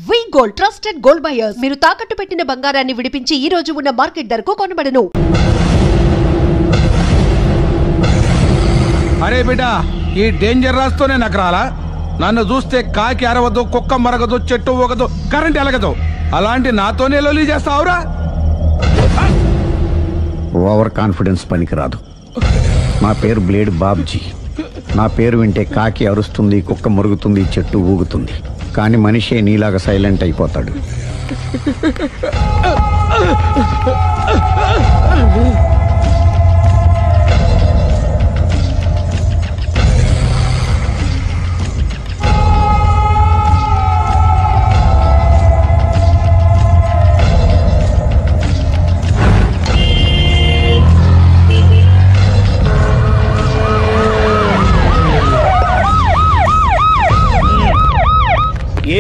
వి gold trusted gold buyers మీరు తాకట్టు పెట్టిన బంగారాన్ని విడిపించి ఈ రోజు ఉన్న మార్కెట్ ధరకు కొనబడను. అరే బిడ్డ, ఈ డేంజర్ రాస్తూనే నాకు రాలా? నన్ను చూస్తే కాకి అరవదు, కుక్క మరగదు, చెట్టు ఊగదు, కరెంట్ ఎలగదు. అలాంటి నాతోనే లొల్లి చేస్తావురా? ఓవర్ కాన్ఫిడెన్స్ పనికిరాదు. నా పేరు బ్లేడ్ బాబ్జీ. నా పేరు వింటే కాకి అరుస్తుంది, కుక్క మురుగుతుంది, చెట్టు ఊగుతుంది. కానీ మనిషే నీలాగా సైలెంట్ అయిపోతాడు.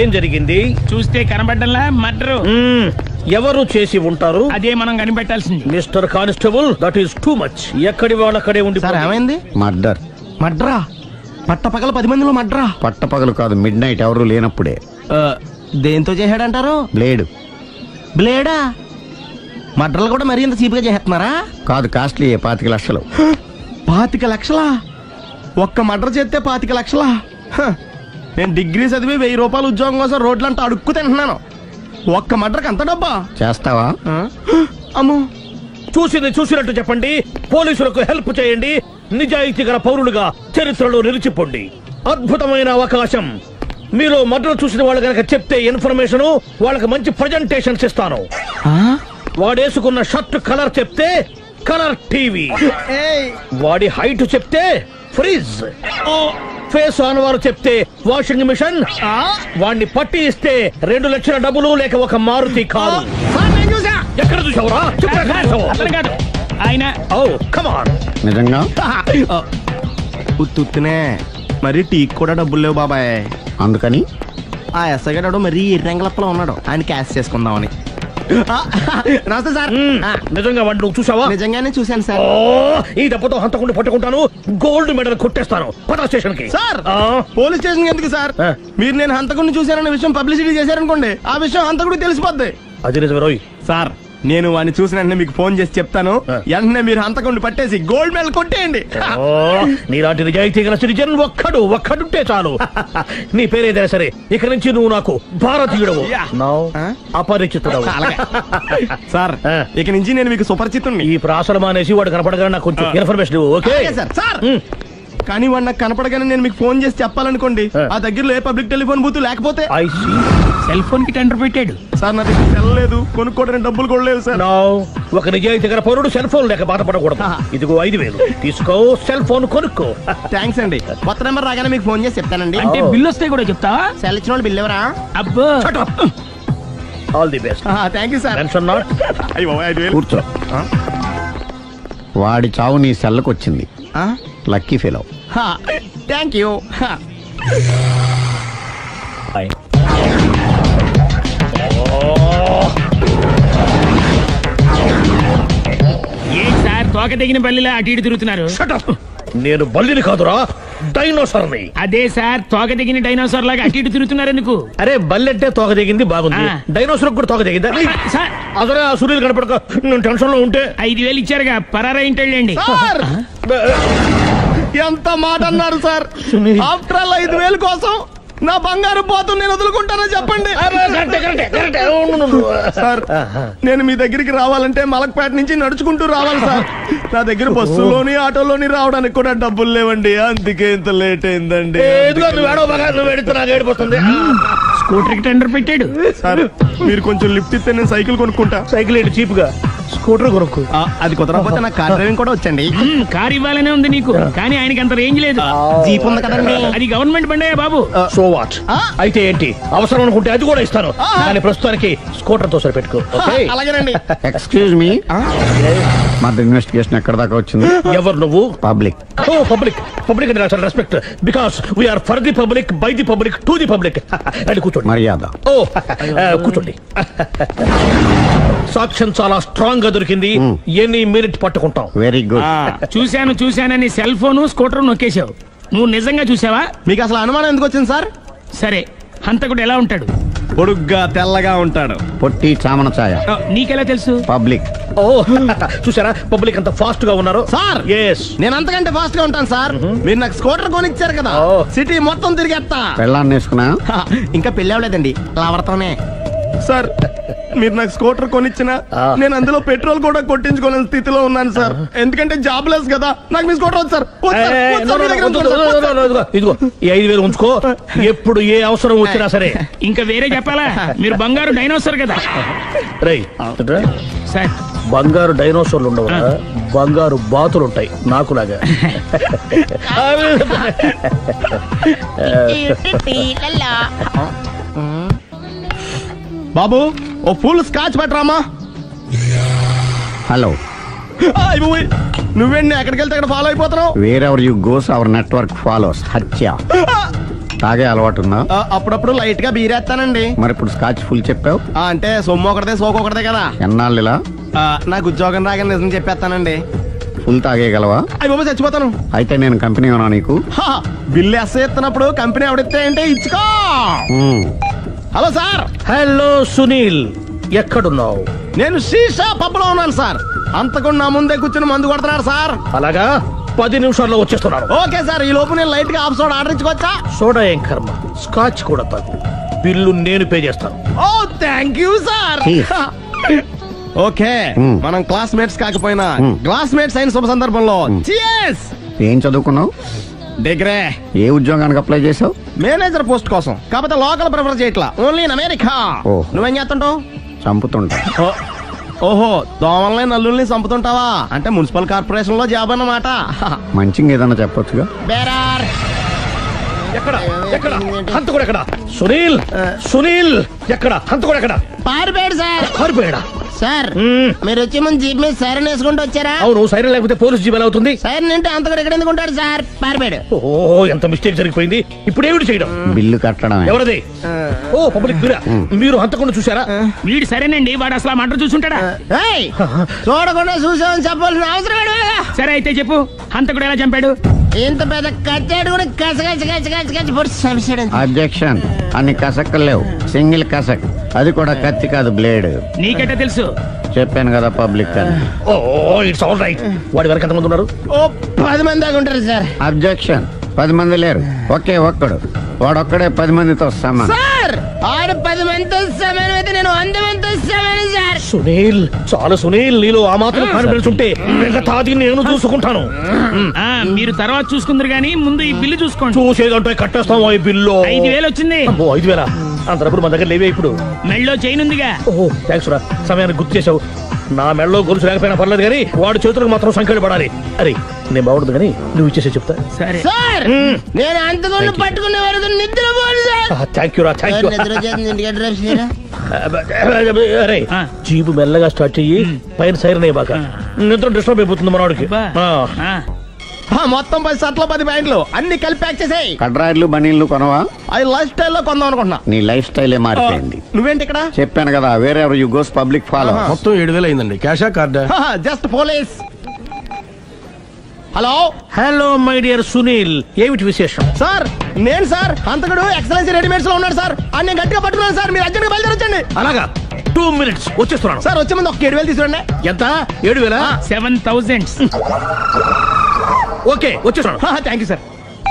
ఏం జరిగింది? చూస్తే కనబడ్డంలా మర్డరు. ఎవరు చేసి ఉంటారు? అదే మనం కనిపెట్టాల్సింది. Mister constable, that is too much. ఎక్కడి వాళ్ళక్కడే ఉండి. సార్ ఏమైంది? మర్డర్. మడ్రా? పట్టపగల 10 మందిలో మడ్రా? పట్టపగలు కాదు, మిడ్ నైట్ ఎవరు లేనప్పుడే. దేంతో చేశాడంటారు? బ్లేడ్. బ్లేడా? మడ్రలు కూడా మరీ ఇంత చీప్గా చేస్తున్నారా? కాదు, కాస్ట్లీ 25 లక్షలు. 25 లక్షలా? ఒక్క మడ్ర చేస్తే 25 లక్షలా? నేను డిగ్రీ చదివి 1000 రూపాయలు ఉద్యోగం కోసం రోడ్లంతా అడుక్కు తింటున్నాను. ఒక్క మడ్రకు అంత డబ్బా? చేస్తావా? అమ్మో, చూసింది చూసినట్టు చెప్పండి. పోలీసులకు హెల్ప్ చేయండి. నిజాయితీ గల పౌరులుగా చరిత్రలో నిలిచిపోండి. అద్భుతమైన అవకాశం. మీరు మర్డర్ చూసిన వాళ్ళు కనుక చెప్తే ఇన్ఫర్మేషన్, వాళ్ళకి మంచి ప్రజెంటేషన్స్ ఇస్తాను. వాడేసుకున్న షర్ట్ కలర్ చెప్తే కలర్ టీవీ, వాడి హైట్ చెప్తే ఫ్రిజ్, ఫేస్ ఆన్ వారు చెప్తే వాషింగ్ మిషన్, వాడిని పట్టి ఇస్తే 2 లక్షల డబ్బులు లేక ఒక మారుతి కారు. ఎక్కడ చూసావురా? కాదు ఆయన. Oh come on. నిజంగా? ఉత్తునే మరి టీకి కూడా డబ్బులు లేవు బాబాయ్. అందుకని ఆ ఎస్ఐ గారు మరీ ఎర్రంగలప్పలో ఉన్నాడు, ఆయన క్యాష్ చేసుకుందామని. నమస్తే సార్. నిజంగా వాడిని నువ్వు చూసావా? నిజంగానే చూశాను సార్. ఈ దెబ్బతో హంతకుండా పట్టుకుంటాను, గోల్డ్ మెడల్ కొట్టేస్తాను. పద స్టేషన్ కి. సార్, పోలీస్ స్టేషన్ ఎందుకు సార్? మీరు నేను హంతకుడిని చూశానన్న విషయం పబ్లిసిటీ చేశారనుకోండి, ఆ విషయం హంతకుడికి తెలిసిపోద్ది. అది నిజమే రోయ్. సార్, నేను వాడిని చూసిన వెంటనే మీకు ఫోన్ చేసి చెప్తాను. వెంటనే మీరు హంతకుడిని పట్టేసి గోల్డ్ మెడల్ కొట్టేయండి. నీలాంటి నిజాయితీ గల సిటిజన్ ఒక్కడుంటే చాలు. నీ పేరేదైనా సరే, ఇక నుంచి నువ్వు నాకు భారతీయుడవు, అపరిచితుడవు. సార్, ఇక నుంచి నేను మీకు సుపరిచితుడిని. ఈ ప్రాసలు మానేసి వాడు కనపడగా నాకు కొంచెం ఇన్ఫర్మేషన్. Okay sir. కానీ వాడు నాకు కనపడగానే నేను మీకు ఫోన్ చేసి చెప్పాలనుకోండి, ఆ దగ్గరలో ఏ పబ్లిక్ టెలిఫోన్ బూత్ లేకపోతే. సెల్ ఫోన్ కి టెండర్ పెట్టాడు సార్. నా దగ్గర సెల్ లేదు, కొనుక్కోవడానికి డబ్బులు కూడా లేదు సార్. ఒక నిజాయితీ గల పౌరుడు సెల్ ఫోన్ లేక బాధపడకూడదు. ఇదిగో 5000 తీసుకో, సెల్ ఫోన్ కొనుక్కో. థ్యాంక్స్ అండి. కొత్త నెంబర్ రాగానే మీకు ఫోన్ చేసి చెప్తానండి. అంటే బిల్ వస్తే కూడా చెప్తావా? సెల్ ఇచ్చిన వాళ్ళు బిల్ ఎవరా? అబ్బో, all the best. Thank you sir. Tension not. కూర్చో. వాడి చావు నీ సెల్లకు వచ్చింది. Lucky fellow. Thank you. ఏం సార్ తోక తెగిన బల్లిలా అటు ఇటు తిరుగుతున్నారు? నేను బల్లిని కాదురా, డైనోసార్ని. అదే సార్, తోక తెగిన డైనోసార్ లాగా అటు ఇటు తిరుగుతున్నారు ఎందుకు? అరే, బల్లెట్టే తోక దిగింది బాగుంది, డైనోసార్ కూడా తోక దిగిందా? అదరే ఆ సూర్యులు కనపడక నేను టెన్షన్ లో ఉంటే 5000 ఇచ్చారుగా, పరారా ఇంటండి. ఎంత మాట అన్నారు సార్? ఆఫ్టర్ ఆల్ 5000 కోసం నా బంగారు పోతు నేను వదులుకుంటానో చెప్పండి సార్. నేను మీ దగ్గరికి రావాలంటే మలక్పేట నుంచి నడుచుకుంటూ రావాలి సార్. నా దగ్గర బస్సులోని ఆటోలోని రావడానికి కూడా డబ్బులు లేవండి, అందుకే ఇంత లేట్ అయిందండి. స్కూటర్ కి టెండర్ పెట్టాడు సార్. మీరు కొంచెం లిఫ్ట్ ఇస్తే నేను సైకిల్ కొనుక్కుంటా. సైకిల్ ఏంటి చీప్ గా, స్కూటర్ కొనుక్కు. అది కుదరకపోతే నాకు కార్ డ్రైవింగ్ కూడా వచ్చండి. కార్ ఇవ్వాలనే ఉంది నీకు, కానీ ఆయనకి అంత రేంజ్ లేదు. జీప్ ఉంది కదండి. అది గవర్నమెంట్ బండే బాబు. So what? అయితే ఏంటి, అవసరం అనుకుంటే అది కూడా ఇస్తాను, కానీ ప్రస్తుతానికి స్కూటర్ తో సరిపెట్టుకో. అలాగేనండి. ఎక్స్క్యూజ్ మీ, మర్డర్ ఇన్వెస్టిగేషన్ ఎక్కడ దాకా వచ్చింది? ఎవరు నువ్వు? పబ్లిక్. పబ్లిక్ పబ్లిక్ అంటే చాలా respect, because we are for the public, by the public, to the public. అది కూర్చోండి. మర్యాద. కూర్చోండి. సాక్ష్యం చాలా స్ట్రాంగ్ గా దొరికింది, ఎన్ని మినిట్ పట్టుకుంటాం. Very good. చూశానని సెల్ ఫోన్ స్కూటర్ నొక్కేశావు. నువ్వు నిజంగా చూసావా? మీకు అసలు అనుమానం ఎందుకు వచ్చింది సార్? సరే, హంతకుడు ఎలా ఉంటాడు? పొడుగ్గా తెల్లగా ఉంటాడు. పొట్టి చామన ఛాయ. నీకెలా తెలుసు? పబ్లిక్. ఓ చూసారా పబ్లిక్ అంత ఫాస్ట్ గా ఉన్నారు. సార్ ఎస్ నేను అంతకంటే ఫాస్ట్ గా ఉంటాను సార్. మీరు నాకు స్కూటర్ కొనిచ్చారు కదా, సిటీ మొత్తం తిరిగేస్తా. పెళ్ళాన్ని వేసుకున్నా ఇంకా పెళ్లి అవ్వలేదండి, లావర్తోనే. సార్ మీరు నాకు స్కూటర్ కొనిచ్చిన నేను అందులో పెట్రోల్ కూడా కొట్టించుకోలేని స్థితిలో ఉన్నాను సార్. ఎందుకంటే జాబ్ లెస్ కదా, నాకు మీ స్కూటర్ వద్దు సార్. ఇదిగో ఈ 5,000 ఉంచుకో, ఎప్పుడు ఏ అవసరం వచ్చినా సరే. ఇంకా వేరే చెప్పాలా? మీరు బంగారు డైనోసార్ కదా. రై సార్ బంగారు డైనోసార్లు ఉండవు, బంగారు బాతులు ఉంటాయి నాకులాగా. బాబు ఓ ఫుల్ స్కాచ్ పెట్టరామా. హలో. నువ్వేండి ఎక్కడికి వెళ్తే అక్కడ ఫాలో అయిపోతున్నావు? Wherever you goes our network follows. హత్య. తాగే అలవాటు ఉందా? అప్పుడప్పుడు లైట్ గా బీరేస్తానండి. మరి ఇప్పుడు స్కాచ్ ఫుల్ చెప్పావు అంటే సొమ్ము ఒకటిదే సోకు ఒకటిదే కదా. ఎన్నాళ్ళు ఇలా? నాకు ఉద్యోగం రాగానే నిజం చెప్పేస్తానండి. ఫుల్ తాగేయగలవా? అయ్యి బాబు చచ్చిపోతాను. అయితే నేను కంపెనీ ఉన్నా నీకు? బిల్లు ఎత్తనప్పుడు కంపెనీ ఎవడితే అంటే ఇచ్చుకో. Hello sir. హలో సునీల్, ఎక్కడున్నావు? నేను శీషా పబ్లో ఉన్నాను సార్. అంతకుండా నా ముందే కూర్చుని మందు కొడుతున్నాడు సార్. అలాగా 10 నిమిషాల్లో వచ్చేస్తున్నాను. Okay sir. ఈ లోపు నేను లైట్ గా ఆఫ్ సోడా ఆర్డర్ ఇచ్చుకోవచ్చా? సోడా ఏం కర్మ, స్కాచ్ కూడా తాగు. బిల్లు నేను పే చేస్తాను. ఓ థ్యాంక్ యూ సార్. ఓకే మనం క్లాస్మేట్స్ కాకపోయినా క్లాస్మేట్స్ అయిన శుభ సందర్భంలో చియర్స్. ఏం చదువుకున్నావు? డిగ్రీ. ఏ ఉద్యోగానికి అప్లై చేసావు? మేనేజర్ పోస్ట్ కోసం. కాకపోతే లోకల్ ప్రిఫర్ చేయట్లా, ఓన్లీ ఇన్ అమెరికా. నువ్వేం చేస్తుంటావు? చంపుతుంటా. ఓహో, దోమల్ని నల్లుల్ని చంపుతుంటావా? అంటే మున్సిపల్ కార్పొరేషన్ లో జాబ్ అన్నమాట. మంచిగా ఏదన్నా చెప్పొచ్చుగా. బేరార్. ఎక్కడ ఎక్కడ హంతకుడు ఎక్కడ? సునీల్ సునీల్ ఎక్కడ హంతకుడు ఎక్కడ? పారిపోయాడు సార్. పారిపోయాడా? సార్ మీరు వచ్చే ముందు జీప్ మీద సైరన్ వేసుకుంటూ వచ్చారా? అవును, సైరన్ లేకపోతే పోలీస్ జీప్ ఎలా అవుతుంది? సైరన్ అంటే అంతకుడు ఎక్కడ ఎందుకు ఉంటాడు సార్? పారిపోయాడు. ఓ ఎంత మిస్టేక్ జరిగిపోయింది. ఇప్పుడు ఏమిటి చేయడం? బిల్లు కట్టడం. ఎవరది? ఓ పబ్లిక్ బిరా. మీరు హంతకుండా చూసారా? వీడు సరేనండి, వాడు అసలు మంట చూసుంటాడా? చూడకుండా చూసామని చెప్పాల్సిన అవసరం లేదు. సరే అయితే చెప్పు, హంతకుడు ఎలా చంపాడు? ఇంత పెద్ద కచ్చాడు కూడా కసగచ్చి. అబ్జెక్షన్. అన్ని కసక్కలు లేవు, సింగిల్ కసక్. అది కూడా కత్తి కాదు, బ్లేడ్. నీకెట్టా తెలుసు? చెప్పాను కదా పబ్లిక్ అని. Oh it's all right. వాడి వరకు ఎంతమంది ఉన్నారు? ఓ 10 మంది దాకా ఉంటారు సార్. అబ్జెక్షన్. 10 మంది లేరు, ఒకే ఒక్కడు. వాడొక్కడే 10 మందితో సమానం. సార్ ఆడు 10 మందితో సమానం అయితే నేను 100 మందితో సమానం సార్. సునీల్, చాలా సునీల్, నీలో ఆ మాత్రం కాన్ఫిడెన్స్ ఉంటే మిగతాది నేను చూసుకుంటాను. మీరు తర్వాత చూసుకుందరు గానీ ముందు ఈ బిల్లు చూసుకోండి. చూసేదంటే కట్టేస్తాం. ఈ బిల్లు 5,000 వచ్చింది. 5,000 అంత డబ్బులు మన దగ్గర లేవే ఇప్పుడు. మెళ్ళో చైన్ ఉందిగా. ఓహో థ్యాంక్స్ రా, సమయానికి గుర్తు చేసావు. నా మెళ్ళలో గొలుసు లేకపోయినా పర్లేదు కానీ వాడి చేతులకు మాత్రం సంఖ్యలు పడాలి. అరే నేను బాగుండదు కానీ నువ్వు ఇచ్చేసే చెప్తా. సరే సార్ నేను అంతకుండా పట్టుకునే వరకు నిద్రపోను సార్. థ్యాంక్ యూ రా, థ్యాంక్ యూ. అరే జీబు మెల్లగా స్టార్ట్ చెయ్యి, పైన సైరన్ అయ్యి బాగా నిద్ర డిస్టర్బ్ అయిపోతుంది మనవాడికి. మొత్తం 10 షర్ట్లు 10 ప్యాంట్లు అన్ని కలిపి ప్యాక్ చేసేయ్. కడ్రాయిలు బనీళ్లు కొనవా? అవి లైఫ్ స్టైల్ లో కొందాం అనుకుంటున్నా. నీ లైఫ్ స్టైలే మారిపోయింది. నువ్వేంటి ఇక్కడ? చెప్పాను కదా, వేరే ఎవరు యు గోస్ పబ్లిక్ ఫాలో. మొత్తం 7,000 అయిందండి. క్యాషా కార్డా? Just police. Hello hello my dear Sunil, ఏమిటి విశేషం? సార్ నేను సార్ అంతకుడు ఎక్సలెన్సీ రెడీమేడ్స్ లో ఉన్నాడు సార్. నేను గట్టిగా పట్టుకున్నాను సార్. మీరు అర్జెంట్ గా బయలుదేరొచ్చండి. అలాగా 2 minutes వచ్చేస్తున్నాను సార్. వచ్చే ముందు ఒక 7,000 తీసుకురండి. ఎంత? 7,000? 7,000. ఓకే వచ్చేస్తున్నాను. Thank you sir.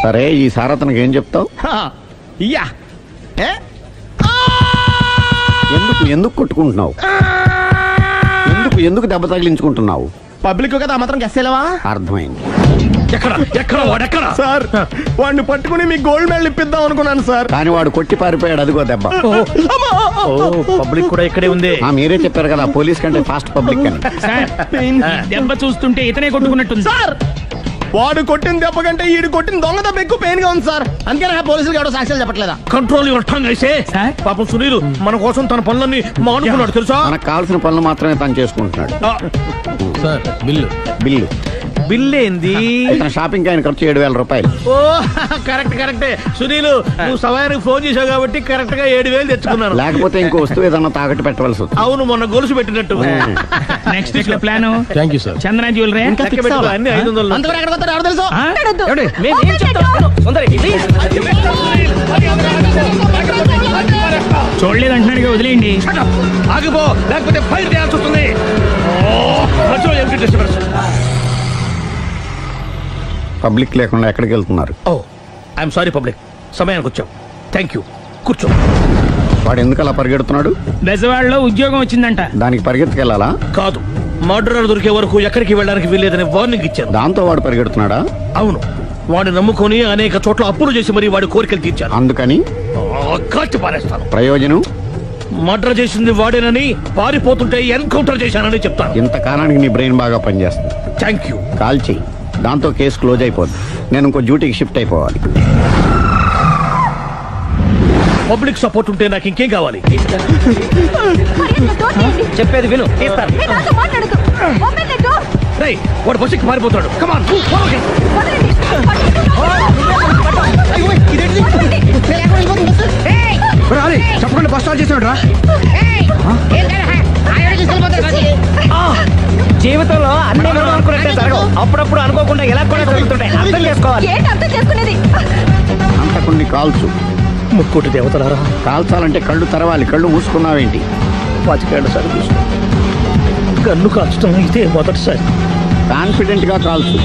సరే ఈ సారతనకి ఏం చెప్తావు? ఇయ్యా ఎందుకు ఎందుకు కొట్టుకుంటున్నావు? ఎందుకు దెబ్బ తగిలించుకుంటున్నావు? పబ్లిక్ కదా మాత్రం గెస్సేలవా? అర్థమైంది. ఎక్కడ ఎక్కడ వాడెక్కడ? సార్ వాడిని పట్టుకుని మీకు గోల్డ్ మెడల్ ఇప్పిద్దాం అనుకున్నాను సార్. కానీ వాడు కొట్టి పారిపోయాడు. అదిగో దెబ్బ. పబ్లిక్ కూడా ఇక్కడే ఉంది. మీరే చెప్పారు కదా పోలీస్ కంటే ఫాస్ట్ పబ్లిక్ అని. దెబ్బ చూస్తుంటే ఇతనే కొట్టుకున్నట్టుంది సార్. వాడు కొట్టిన దెబ్బ కంటే ఈడు కొట్టిన దొంగ దెబ్బ ఎక్కువ పెయిన్ గా ఉంది సార్. అందుకని పోలీసులు ఎవడో సాక్ష్యాలు చెప్పట్లేదా? కంట్రోల్ యువర్ టంగ్ అయితే. పాపం సునీల్ మన కోసం తన పనులన్నీ మానుకున్నాడు తెలుసా? మనకు కావాల్సిన పనులు మాత్రమే తను చేసుకుంటున్నాడు. Sir bill. బిల్ ఏంది? షాపింగ్ ఆయన ఖర్చు 7,000 రూపాయలు. ఓ కరెక్టే సునీల్, నువ్వు సమయానికి ఫోన్ చేసావు కాబట్టి కరెక్ట్ గా 7,000 తెచ్చుకున్నాను. లేకపోతే ఇంకో వస్తువు ఏదన్నా తాకట్టు పెట్టవలసి వస్తుంది. అవును, మొన్న గొలుసు పెట్టినట్టు. నెక్స్ట్ వీక్ లో plan. Thank you sir. Chandana jewellery అన్ని 500. అంతవరకు ఎక్కడ పోతారు ఎవరు తెలుసు? మేము ఏం చెప్తాం? చూడలేదంటున్నాడు, వదిలేయండి. ఆగిపో, లేకపోతే ఫైర్ చేయాల్సి వస్తుంది. పబ్లిక్ లేకుండా ఎక్కడికి వెళ్తున్నారు? ఓ ఐఎమ్ సారీ పబ్లిక్, సమయానికి వచ్చాం. థ్యాంక్ యూ, కూర్చో. వాడు ఎందుకు అలా పరిగెడుతున్నాడు? బెజవాడలో ఉద్యోగం వచ్చిందంట. దానికి పరిగెత్తుకెళ్ళాలా? కాదు, మర్డరర్ దొరికే వరకు ఎక్కడికి వెళ్ళడానికి వీల్లేదని వార్నింగ్ ఇచ్చాను. దాంతో వాడు పరిగెడుతున్నాడా? అవును, వాడిని నమ్ముకొని అనేక చోట్ల అప్పులు చేసి మరి వాడి కోరికలు తీర్చాను. అందుకని కాల్చి పారేస్తాను. ప్రయోజనం? మర్డర్ చేసింది వాడేనని, పారిపోతుంటే ఎన్కౌంటర్ చేశానని చెప్తాను. ఇంతకాలానికి నీ బ్రెయిన్ బాగా పనిచేస్తుంది. Thank you. కాల్ చెయ్యి, దాంతో కేసు క్లోజ్ అయిపోద్ది. నేను ఇంకో డ్యూటీకి షిఫ్ట్ అయిపోవాలి. పబ్లిక్ సపోర్ట్ ఉంటే నాకు ఇంకేం కావాలి? చెప్పేది విను. రేయ్, వాడు బస్సుకి పారిపోతాడు. కమాన్, చెప్పకుండా బస్ స్టార్ట్ చేసాడు రా. జీవితంలో అన్ని మనం అనుకున్నట్టే జరగవు. అప్పుడప్పుడు అనుకోకుండా ఎలా కూడా జరుగుతుంటాయి. అర్థం చేసుకోవాలి. అంతకుని కాల్చు. ముక్కోటి దేవతలారా, కాల్చాలంటే కళ్ళు తెరవాలి. కళ్ళు మూసుకున్నావేంటి? 25 సార్లు చూసుకో. గన్ను కాల్చడం ఇదే మొదటిసారి. కాన్ఫిడెంట్ గా కాల్చు.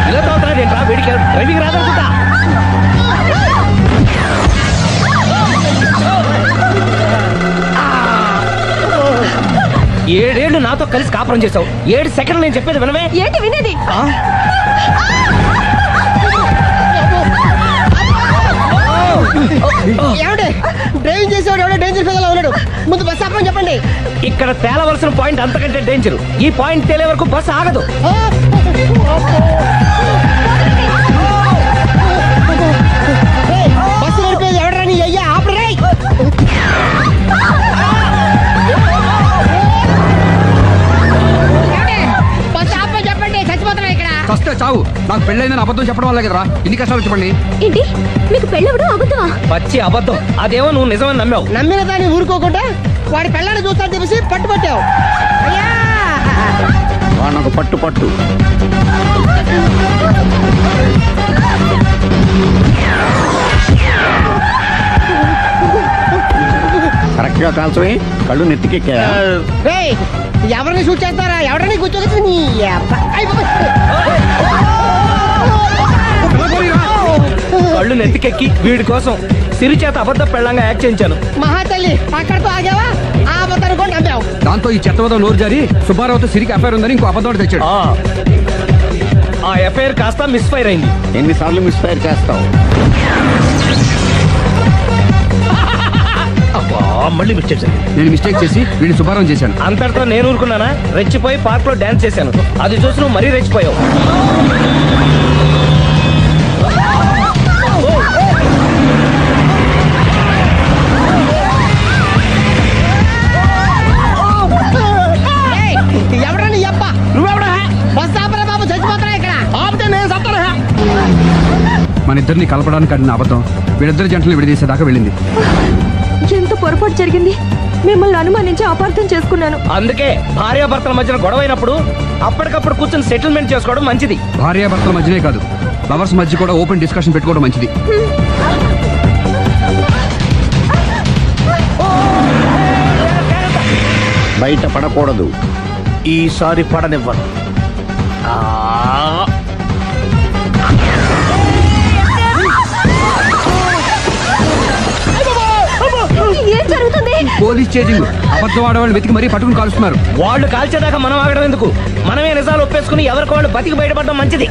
ఇలా తోతాడేంట్రా? వీడికి డ్రైవింగ్ రాదనుకుంటా. ఏడేళ్లు నాతో కలిసి కాపురం చేసావు. 7 సెకండ్లు నేను చెప్పేది వినవే. ఏంటి వినేది? డ్రైవింగ్ చేసేవాడు ఎవడో డేంజర్ ఫీల్ ఉన్నాడు. ముందు బస్ ఆపమని చెప్పండి. ఇక్కడ తేలవలసిన పాయింట్ అంతకంటే డేంజర్. ఈ పాయింట్ తేలే వరకు బస్సు ఆగదు. బస్సు నడిపేది ఎవడరా నీ అయ్యా? ఆపరే. బస్ ఆపమని చెప్పండి, చచ్చిపోతున్నా ఇక్కడ. ఫస్ట్ చావు. నాకు పెళ్ళైందని అబద్ధం చెప్పడం వల్ల కదరా ఇన్ని కష్టాలు చెప్పండి. ఏంటి మీకు పెళ్ళవడం అబద్ధమా? పచ్చి అబద్ధం. అదేమో నువ్వు నిజమని నమ్మావు. నమ్మిన దాన్ని ఊరుకోకుండా వాడి పిల్లని చూస్తాను చెప్పేసి పట్టుబట్టావు. అయ్యా వాడినొక పట్టు పట్టు. కరెక్ట్ గా కాల్చవే. కళ్ళు నెత్తికెక్కా. రేయ్, ఎవరిని షూట్ చేస్తారా? ఎవరిని కూర్చోవచ్చు నీ అబ్బా. కళ్ళు నెత్తికెక్కి వీడి కోసం సిరి చేత అబద్ధ పెళ్ళంగా యాక్ట్ చేయించాను. మహాతల్లి, అక్కడితో ఆగావా? ఆ అబద్ధాన్ని కూడా నమ్మావు. దాంతో ఈ చెత్తవదో నోరు జారి సుబ్బారావుతో సిరికి అఫైర్ ఉందని ఇంకో అబద్ధం తెచ్చాడు. ఆ ఎఫ్ఐఆర్ కాస్త మిస్ఫైర్ అయింది. ఎన్నిసార్లు మిస్ఫైర్ చేస్తావు? మళ్ళీ మిస్టేక్. నేను మిస్టేక్ చేసి వీడిని సుబ్బారావు చేశాను. అంతటితో నేను ఊరుకున్నానా? రెచ్చిపోయి పార్క్ లో డాన్స్ చేశాను. అది చూసి నువ్వు మరీ రెచ్చిపోయావు. ఎవరా నీ అబ్బా? నువ్వెవడా? బస్ ఆపరా బాబు, చచ్చిపోతారా ఇక్కడ. ఆపితే నేను సత్తారా? మన ఇద్దరిని కలపడానికి అడిగిన అబద్ధం వీళ్ళిద్దరి జంటలు విడదీసేదాకా వెళ్ళింది. ఎంత పొరపాటు జరిగింది. మిమ్మల్ని అనుమానించి అపార్థం చేసుకున్నాను. అందుకే భార్యాభర్తల మధ్యన గొడవైనప్పుడు అప్పటికప్పుడు కూర్చొని సెటిల్మెంట్ చేసుకోవడం మంచిది. భార్యాభర్తల మధ్యనే కాదు, లవర్స్ మధ్య కూడా ఓపెన్ డిస్కషన్ పెట్టుకోవడం మంచిది. బయట పడకూడదు. ఈసారి పడనివ్వను. ఏం జరుగుతుంది? Police chasing. అబద్ధం ఆడవాళ్ళు వెతికి మరీ పట్టుకుని కాలుస్తున్నారు. వాళ్ళు కాల్చేదాకా మనం ఆగడం ఎందుకు? మనమే నిజాలు ఒప్పేసుకుని ఎవరికి వాళ్ళు బతికి బయటపడడం మంచిది.